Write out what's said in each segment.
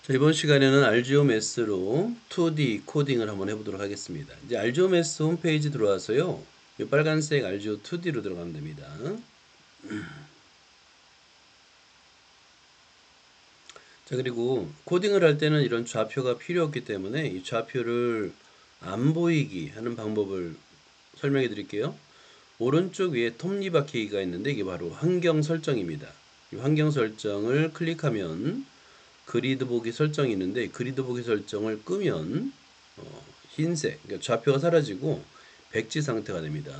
자, 이번 시간에는 알지오매스로 2D 코딩을 한번 해보도록 하겠습니다. 이제 알지오매스 홈페이지 들어와서요. 이 빨간색 알지오 2D로 들어가면 됩니다. 자, 그리고 코딩을 할 때는 이런 좌표가 필요 없기 때문에 이 좌표를 안 보이기 하는 방법을 설명해 드릴게요. 오른쪽 위에 톱니바퀴가 있는데 이게 바로 환경 설정입니다. 이 환경 설정을 클릭하면 그리드 보기 설정이 있는데 그리드 보기 설정을 끄면 흰색, 그러니까 좌표가 사라지고 백지 상태가 됩니다.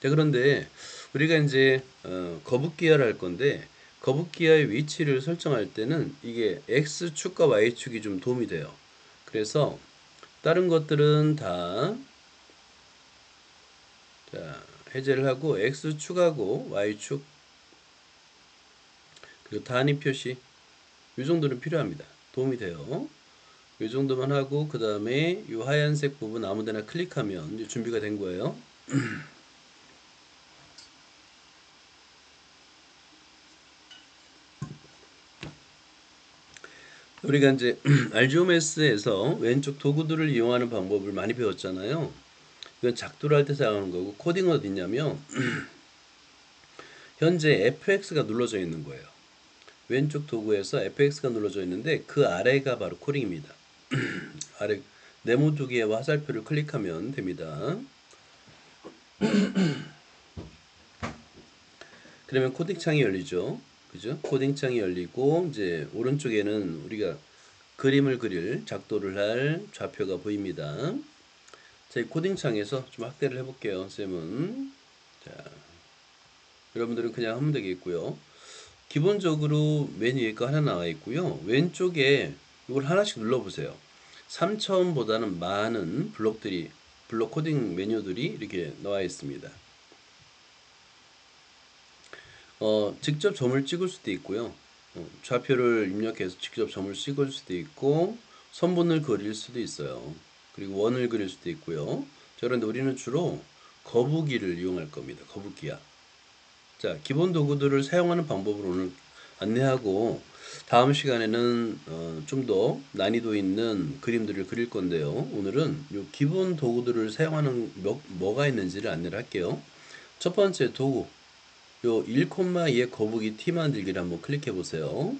자, 그런데 우리가 이제 거북기어를 할 건데 거북기어의 위치를 설정할 때는 이게 X축과 Y축이 좀 도움이 돼요. 그래서 다른 것들은 다 자, 해제를 하고 X축하고 Y축 그리고 단위 표시 이 정도는 필요합니다. 도움이 돼요. 이 정도만 하고 그 다음에 이 하얀색 부분 아무데나 클릭하면 이제 준비가 된 거예요. 우리가 이제 알지오메스에서 왼쪽 도구들을 이용하는 방법을 많이 배웠잖아요. 이건 작도를 할 때 사용하는 거고 코딩은 어디 있냐면 현재 FX가 눌러져 있는 거예요. 왼쪽 도구에서 FX가 눌러져 있는데 그 아래가 바로 코딩입니다. 아래 네모 두 개의 화살표를 클릭하면 됩니다. 그러면 코딩 창이 열리죠. 그죠? 코딩 창이 열리고 이제 오른쪽에는 우리가 그림을 그릴 작도를 할 좌표가 보입니다. 자, 이 코딩 창에서 좀 확대를 해볼게요. 쌤은 자, 여러분들은 그냥 하면 되겠고요. 기본적으로 맨 위에 거 하나 나와 있고요. 왼쪽에 이걸 하나씩 눌러보세요. 3차원보다는 많은 블록 코딩 메뉴들이 이렇게 나와 있습니다. 직접 점을 찍을 수도 있고요. 좌표를 입력해서 직접 점을 찍을 수도 있고 선분을 그릴 수도 있어요. 그리고 원을 그릴 수도 있고요. 자, 그런데 우리는 주로 거북이를 이용할 겁니다. 거북이야. 자, 기본 도구들을 사용하는 방법을 오늘 안내하고 다음 시간에는 좀 더 난이도 있는 그림들을 그릴 건데요. 오늘은 이 기본 도구들을 사용하는 뭐가 있는지를 안내를 할게요. 첫 번째 도구 요 1,2의 거북이 티 만들기를 한번 클릭해 보세요.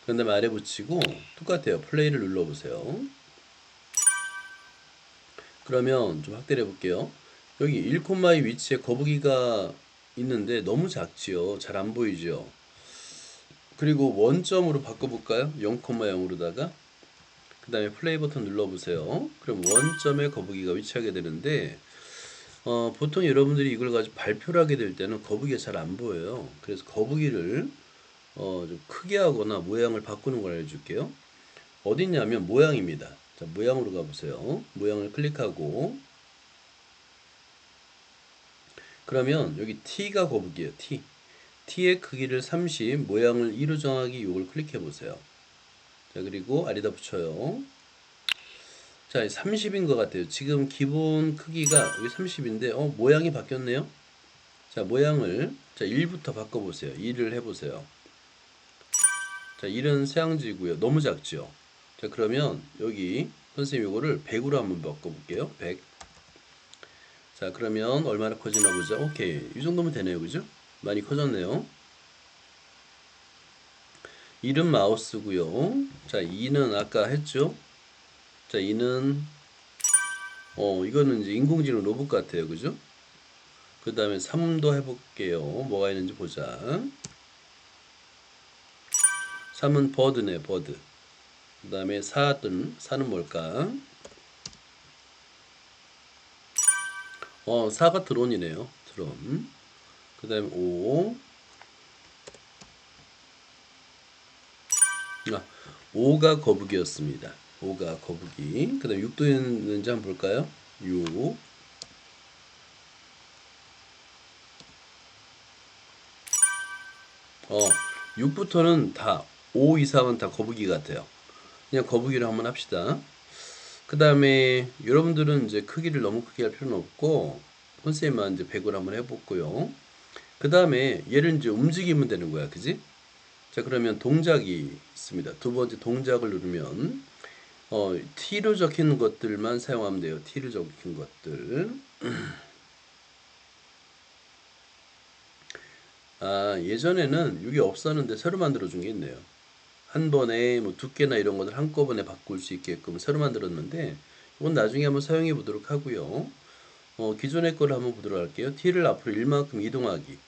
그런 다음에 아래 붙이고 똑같아요. 플레이를 눌러 보세요. 그러면 좀 확대를 해 볼게요. 여기 1,2 위치에 거북이가 있는데 너무 작지요. 잘 안 보이죠. 그리고 원점으로 바꿔볼까요? 0,0으로다가 그 다음에 플레이 버튼 눌러보세요. 그럼 원점에 거북이가 위치하게 되는데 보통 여러분들이 이걸 가지고 발표를 하게 될 때는 거북이가 잘 안 보여요. 그래서 거북이를 좀 크게 하거나 모양을 바꾸는 걸 알려줄게요. 어디 있냐면 모양입니다. 자, 모양으로 가보세요. 모양을 클릭하고 그러면 여기 T가 거북이에요. T. T의 크기를 30, 모양을 2로 정하기 이걸 클릭해 보세요. 자, 그리고 아래다 붙여요. 자, 30인 것 같아요. 지금 기본 크기가 여기 30인데 모양이 바뀌었네요. 자, 모양을 1부터 바꿔보세요. 2를 해보세요. 자, 1은 세항지고요. 너무 작죠. 자, 그러면 여기 선생님 이거를 100으로 한번 바꿔볼게요. 100. 자, 그러면 얼마나 커지나 보자. 오케이. 이 정도면 되네요. 그죠? 많이 커졌네요. 1은 마우스고요. 자, 2는 아까 했죠? 자, 2는 이거는 이제 인공지능 로봇 같아요. 그죠? 그 다음에 3도 해볼게요. 뭐가 있는지 보자. 3은 버드네, 버드. 그 다음에 4는 뭘까? 4가 드론이네요. 드론. 그 다음에 5. 5가 거북이였습니다. 5가 거북이. 그 다음에 6도 있는지 한번 볼까요? 6. 6부터는 다, 5 이상은 다 거북이 같아요. 그냥 거북이를 한번 합시다. 그 다음에 여러분들은 이제 크기를 너무 크게 할 필요는 없고, 선생님만 이제 100으로 한번 해봤고요. 그 다음에 얘를 이제 움직이면 되는 거야. 그지? 자, 그러면 동작이 있습니다. 두 번째 동작을 누르면 T로 적힌 것들만 사용하면 돼요. T로 적힌 것들. 예전에는 이게 없었는데 새로 만들어준 게 있네요. 한 번에 뭐 두께나 이런 것들 한꺼번에 바꿀 수 있게끔 새로 만들었는데 이건 나중에 한번 사용해 보도록 하고요. 기존의 거를 한번 보도록 할게요. T를 앞으로 1만큼 이동하기.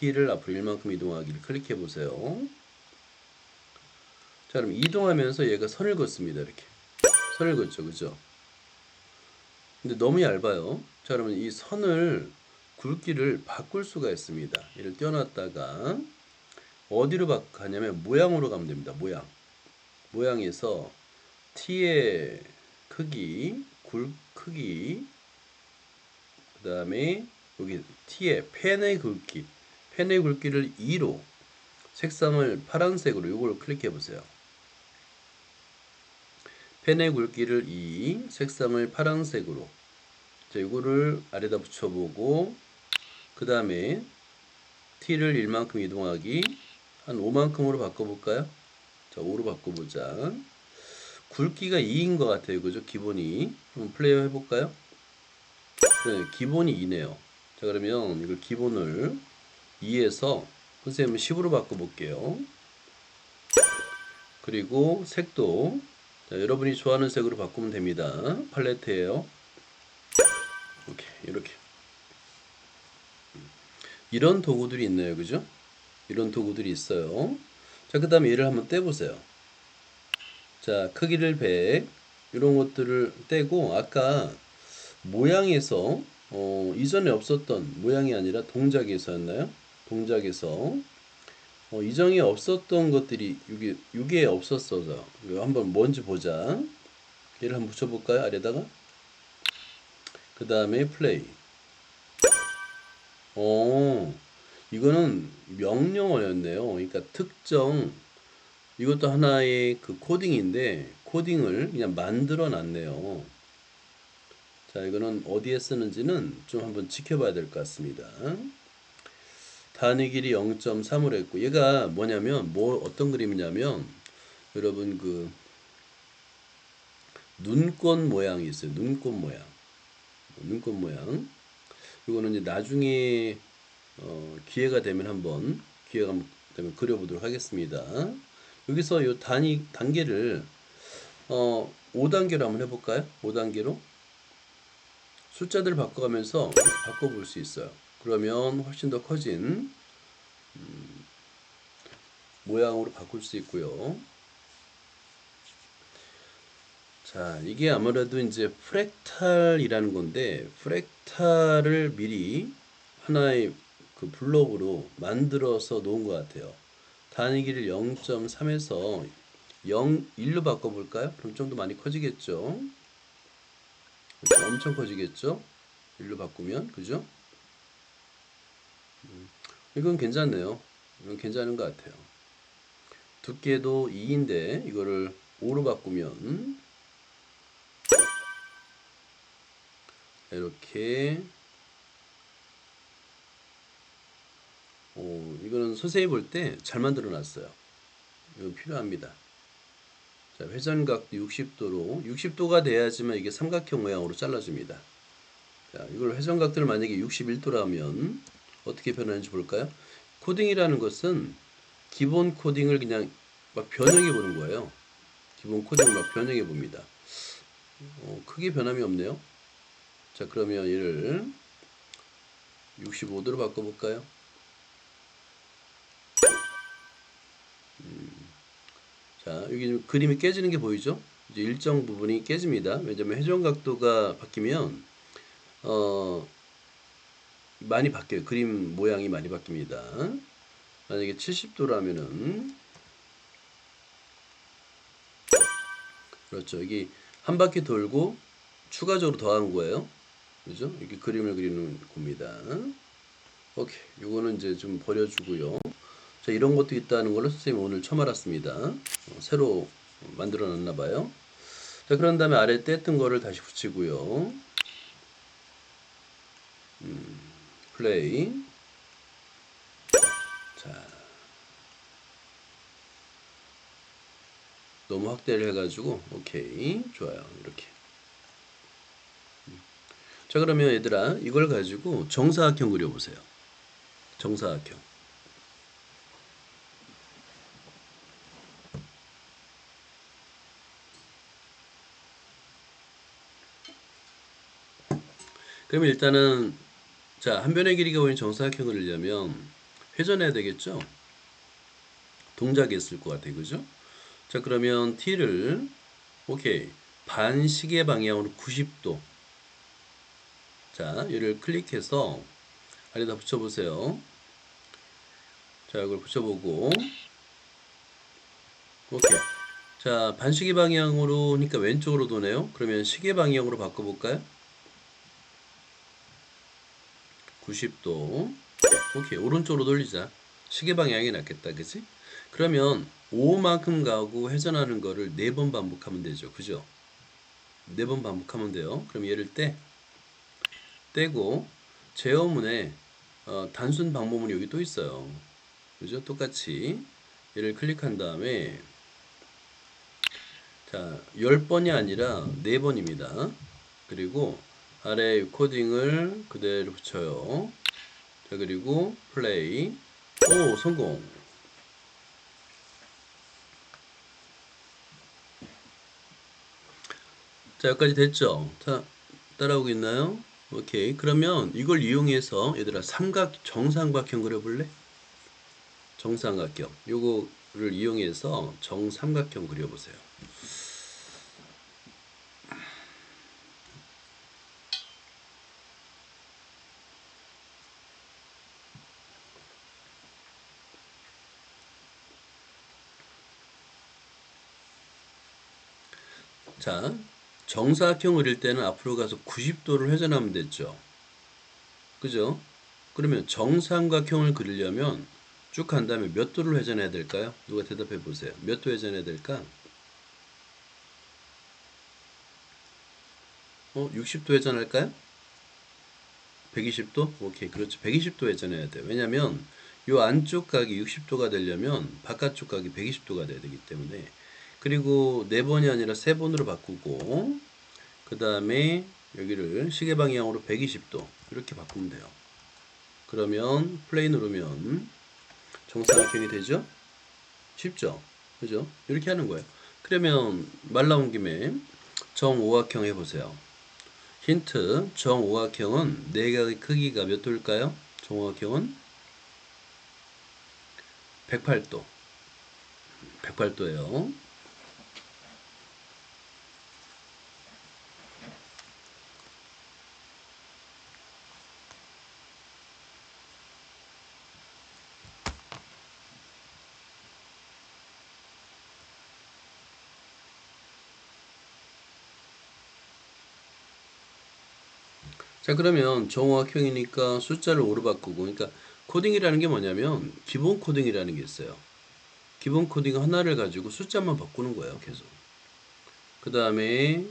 T를 앞으로 1만큼 이동하기를 클릭해 보세요. 자, 그럼 이동하면서 얘가 선을 긋습니다. 이렇게. 선을 긋죠. 그죠? 근데 너무 얇아요. 자, 그러면 이 선을 굵기를 바꿀 수가 있습니다. 얘를 떼어놨다가 어디로 가냐면 모양으로 가면 됩니다. 모양에서 T의 크기, 크기, 그 다음에 여기 T의 펜의 굵기를 2로 색상을 파란색으로 이걸 클릭해 보세요. 펜의 굵기를 2, 색상을 파란색으로. 자, 이거를 아래다 붙여보고 그 다음에 T를 1만큼 이동하기 한 5만큼으로 바꿔볼까요? 자, 5로 바꿔보자. 굵기가 2인 것 같아요. 그죠? 기본이. 한번 플레이 해볼까요? 네, 기본이 2네요. 자, 그러면 이걸 기본을 2에서 선생님은 10으로 바꿔볼게요. 그리고 색도 자, 여러분이 좋아하는 색으로 바꾸면 됩니다. 팔레트예요. 이렇게 이런 도구들이 있네요. 그죠? 이런 도구들이 있어요. 자, 그 다음에 얘를 한번 떼보세요. 자, 크기를 100 이런 것들을 떼고 아까 모양에서 이전에 없었던 모양이 아니라 동작에서였나요? 동작에서 이전에 없었던 것들이 여기에 없었어서 이거 한번 뭔지 보자. 얘를 한번 붙여볼까요? 아래다가 그 다음에 플레이. 이거는 명령어였네요. 그러니까 특정 이것도 하나의 그 코딩인데 코딩을 그냥 만들어 놨네요. 자, 이거는 어디에 쓰는지는 좀 한번 지켜봐야 될 것 같습니다. 단위 길이 0.3으로 했고 얘가 뭐냐면 어떤 그림이냐면 여러분 그 눈꽃 모양이 있어요. 눈꽃 모양. 이거는 이제 나중에 기회가 되면 한번 그려보도록 하겠습니다. 여기서 이 단계를 5단계로 한번 해볼까요? 5단계로 숫자들을 바꿔가면서 바꿔볼 수 있어요. 그러면 훨씬 더 커진 모양으로 바꿀 수 있고요. 자, 이게 아무래도 이제 프랙탈이라는 건데 프랙탈을 미리 하나의 그 블록으로 만들어서 놓은 것 같아요. 단위 길이를 0.3에서 1로 바꿔볼까요? 그럼 좀 더 많이 커지겠죠? 그렇죠? 엄청 커지겠죠? 1로 바꾸면 그죠? 이건 괜찮네요. 이건 괜찮은 것 같아요. 두께도 2인데 이거를 5로 바꾸면 이렇게 이거는 선생님이 볼 때 잘 만들어 놨어요. 이거 필요합니다. 자, 회전각도 60도가 돼야지만 이게 삼각형 모양으로 잘라줍니다. 자, 이걸 회전각도를 만약에 61도라면 어떻게 변하는지 볼까요? 코딩이라는 것은 기본 코딩을 그냥 막 변형해 보는 거예요. 기본 코딩을 막 변형해 봅니다. 크게 변함이 없네요. 자, 그러면 얘를 65도로 바꿔볼까요? 자, 여기 그림이 깨지는 게 보이죠? 이제 일정 부분이 깨집니다. 왜냐면 회전각도가 바뀌면 많이 바뀌어요. 그림 모양이 많이 바뀝니다. 만약에 70도라면은 그렇죠. 이게 한 바퀴 돌고 추가적으로 더한 거예요. 그죠? 이렇게 그림을 그리는 겁니다. 오케이. 요거는 이제 좀 버려주고요. 자, 이런 것도 있다는 걸로 선생님이 오늘 처음 알았습니다. 새로 만들어 놨나 봐요. 자, 그런 다음에 아래 뗐던 거를 다시 붙이고요. 플레이. 자, 너무 확대를 해가지고 오케이 좋아요 이렇게. 자 그러면 얘들아 이걸 가지고 정사각형 그려보세요. 정사각형. 그러면 일단은 자 한 변의 길이가 보인 정사각형을 그리려면 회전해야 되겠죠? 동작이 있을 것 같아요. 그죠? 자 그러면 t를 오케이 반시계 방향으로 90도. 자 얘를 클릭해서 아래다 붙여보세요. 자 이걸 붙여보고 오케이. 자 반시계 방향으로 그러니까 왼쪽으로 도네요. 그러면 시계 방향으로 바꿔볼까요? 90도. 오케이 오른쪽으로 돌리자. 시계 방향이 낫겠다 그치? 그러면 5만큼 가고 회전하는 거를 4번 반복하면 되죠. 그죠? 4번 반복하면 돼요. 그럼 얘를 떼고 제어문에 단순 방법문이 여기 또 있어요. 그죠? 똑같이 얘를 클릭한 다음에 자 10번이 아니라 4번입니다. 그리고 아래 코딩을 그대로 붙여요. 자 그리고 플레이. 오 성공. 자 여기까지 됐죠? 자 따라오고 있나요? 오케이 그러면 이걸 이용해서 얘들아 정삼각형 그려볼래? 정삼각형 요거를 이용해서 정삼각형 그려보세요. 자 정사각형 그릴 때는 앞으로 가서 90도를 회전하면 됐죠. 그죠? 그러면 정삼각형을 그리려면 쭉 간 다음에 몇 도를 회전해야 될까요? 누가 대답해 보세요. 몇 도 회전해야 될까? 60도 회전할까요? 120도? 오케이, 그렇죠. 120도 회전해야 돼요. 왜냐면 요 안쪽 각이 60도가 되려면 바깥쪽 각이 120도가 돼야 되기 때문에. 그리고 4번이 아니라 3번으로 바꾸고 그 다음에 여기를 시계 방향으로 120도 이렇게 바꾸면 돼요. 그러면 플레이 누르면 정사각형이 되죠? 쉽죠? 그죠? 이렇게 하는 거예요. 그러면 말 나온 김에 정오각형 해보세요. 힌트, 정오각형은 내각의 크기가 몇 도일까요? 정오각형은 108도. 108도예요. 자, 그러면 정오각형이니까 숫자를 5로 바꾸고, 그러니까 코딩이라는 게 뭐냐면 기본 코딩이라는 게 있어요. 기본 코딩 하나를 가지고 숫자만 바꾸는 거예요, 계속. 그 다음에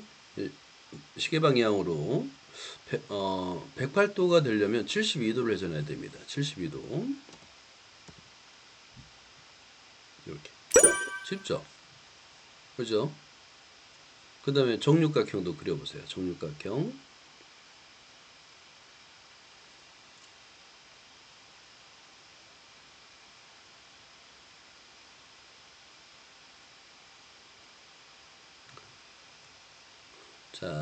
시계 방향으로 108도가 되려면 72도를 회전해야 됩니다. 72도. 이렇게. 쉽죠? 그죠? 그 다음에 정육각형도 그려보세요. 정육각형. 자,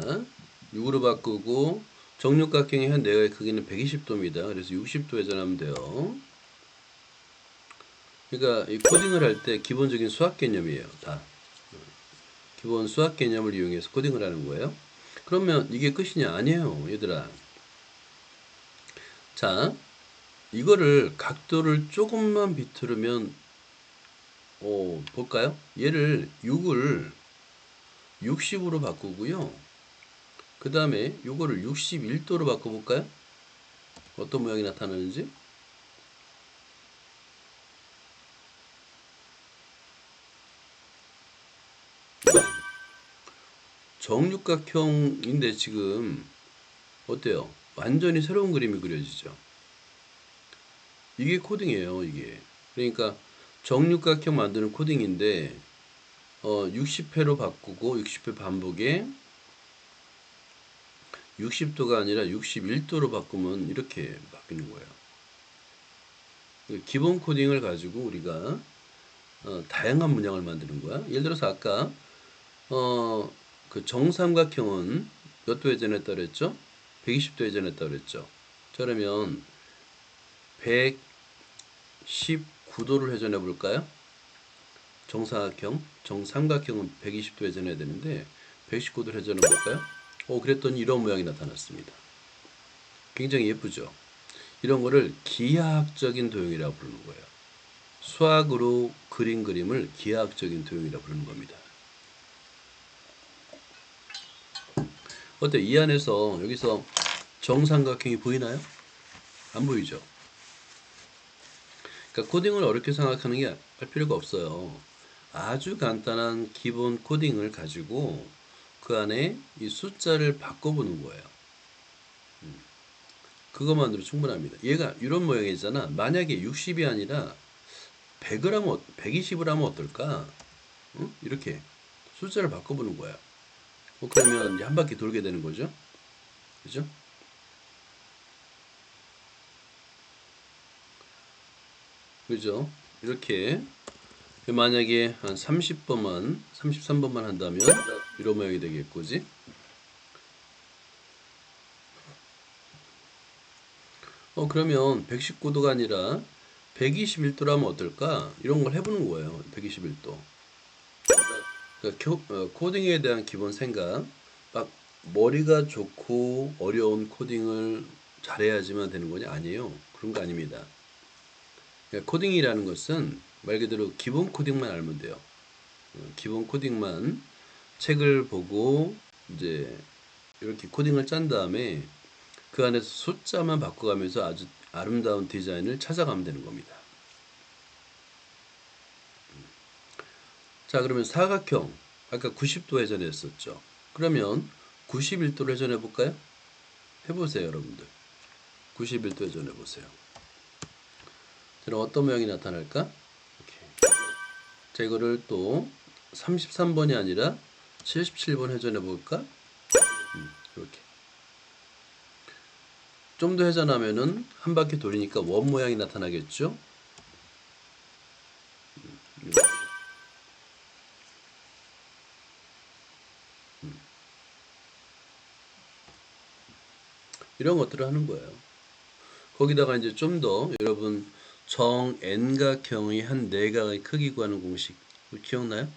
6으로 바꾸고 정육각형의 한 내각의 크기는 120도입니다. 그래서 60도 회전하면 돼요. 그러니까 이 코딩을 할 때 기본적인 수학 개념이에요. 다. 기본 수학 개념을 이용해서 코딩을 하는 거예요. 그러면 이게 끝이냐? 아니에요, 얘들아. 자, 이거를 각도를 조금만 비틀으면 볼까요? 얘를 6을 60으로 바꾸고요. 그 다음에 요거를 61도로 바꿔볼까요? 어떤 모양이 나타나는지? 정육각형인데 지금 어때요? 완전히 새로운 그림이 그려지죠. 이게 코딩이에요, 이게. 그러니까 정육각형 만드는 코딩인데 60회로 바꾸고 60회 반복에 60도가 아니라 61도로 바꾸면 이렇게 바뀌는 거예요. 기본 코딩을 가지고 우리가 다양한 문양을 만드는 거야. 예를 들어서 아까 그 정삼각형은 몇 도 회전했다 그랬죠? 120도 회전했다 그랬죠? 자, 그러면 119도를 회전해 볼까요? 정삼각형은 120도 회전해야 되는데 119도를 회전해 볼까요? 그랬더니 이런 모양이 나타났습니다. 굉장히 예쁘죠? 이런 거를 기하학적인 도형이라고 부르는 거예요. 수학으로 그린 그림을 기하학적인 도형이라고 부르는 겁니다. 어때? 이 안에서 여기서 정삼각형이 보이나요? 안 보이죠? 그러니까 코딩을 어렵게 생각하는 게 할 필요가 없어요. 아주 간단한 기본 코딩을 가지고 그 안에 이 숫자를 바꿔보는 거예요. 그것만으로 충분합니다. 얘가 이런 모양이잖아. 만약에 60이 아니라 100을 하면, 120을 하면 어떨까? 이렇게 숫자를 바꿔보는 거야. 그러면 이제 한 바퀴 돌게 되는 거죠. 그죠? 그죠? 이렇게 만약에 한 30번만, 33번만 한다면 이런 모양이 되겠고지. 그러면 119도가 아니라 121도로 하면 어떨까? 이런 걸 해보는 거예요. 121도. 그러니까 코딩에 대한 기본 생각. 막 머리가 좋고 어려운 코딩을 잘해야지만 되는 거냐? 아니에요. 그런 거 아닙니다. 그러니까 코딩이라는 것은 말 그대로 기본 코딩만 알면 돼요. 기본 코딩만 책을 보고 이제 이렇게 코딩을 짠 다음에 그 안에서 숫자만 바꿔가면서 아주 아름다운 디자인을 찾아가면 되는 겁니다. 자, 그러면 사각형 아까 90도 회전했었죠. 그러면 91도로 회전해 볼까요? 해보세요, 여러분들. 91도 회전해 보세요. 그럼 어떤 모양이 나타날까? 이렇게. 자, 이거를 또 33번이 아니라 77번 회전해 볼까? 이렇게. 좀 더 회전하면은 한 바퀴 돌리니까 원 모양이 나타나겠죠? 이렇게. 이런 것들을 하는 거예요. 거기다가 이제 좀 더 여러분 정N각형의 한 내각의 크기 구하는 공식 기억나요?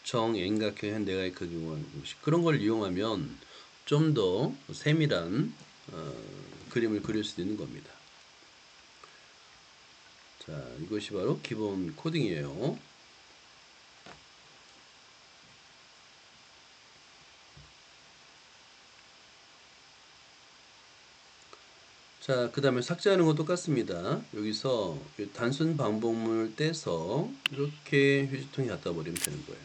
정N각형의 한 내각의 크기 구하는 공식 그런 걸 이용하면 좀 더 세밀한 그림을 그릴 수 있는 겁니다. 자, 이것이 바로 기본 코딩이에요. 자, 그 다음에 삭제하는 건 똑같습니다. 여기서 단순 반복문을 떼서 이렇게 휴지통에 갖다 버리면 되는 거예요.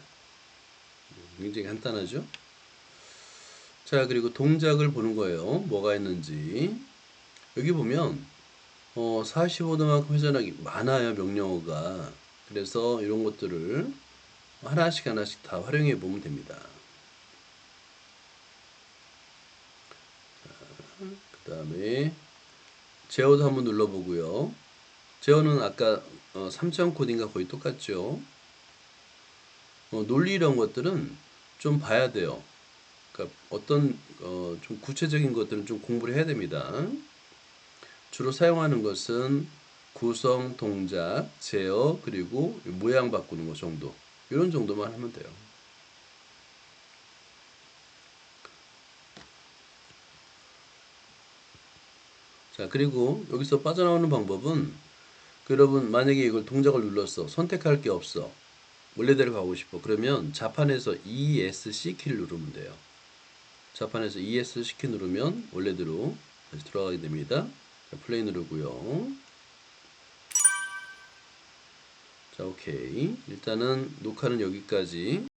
굉장히 간단하죠? 자, 그리고 동작을 보는 거예요. 뭐가 있는지. 여기 보면 45도만큼 회전하기 많아요, 명령어가. 그래서 이런 것들을 하나씩 하나씩 다 활용해 보면 됩니다. 그 다음에 제어도 한번 눌러보고요. 제어는 아까 3천 코딩과 거의 똑같죠. 논리 이런 것들은 좀 봐야 돼요. 그러니까 어떤 좀 구체적인 것들은 좀 공부를 해야 됩니다. 주로 사용하는 것은 구성, 동작, 제어, 그리고 모양 바꾸는 것 정도. 이런 정도만 하면 돼요. 자, 그리고 여기서 빠져나오는 방법은 여러분 만약에 이걸 동작을 눌렀어. 선택할 게 없어. 원래대로 가고 싶어. 그러면 자판에서 ESC 키를 누르면 돼요. 자판에서 ESC 키 누르면 원래대로 다시 돌아가게 됩니다. 자, 플레이 누르고요. 자, 오케이. 일단은 녹화는 여기까지.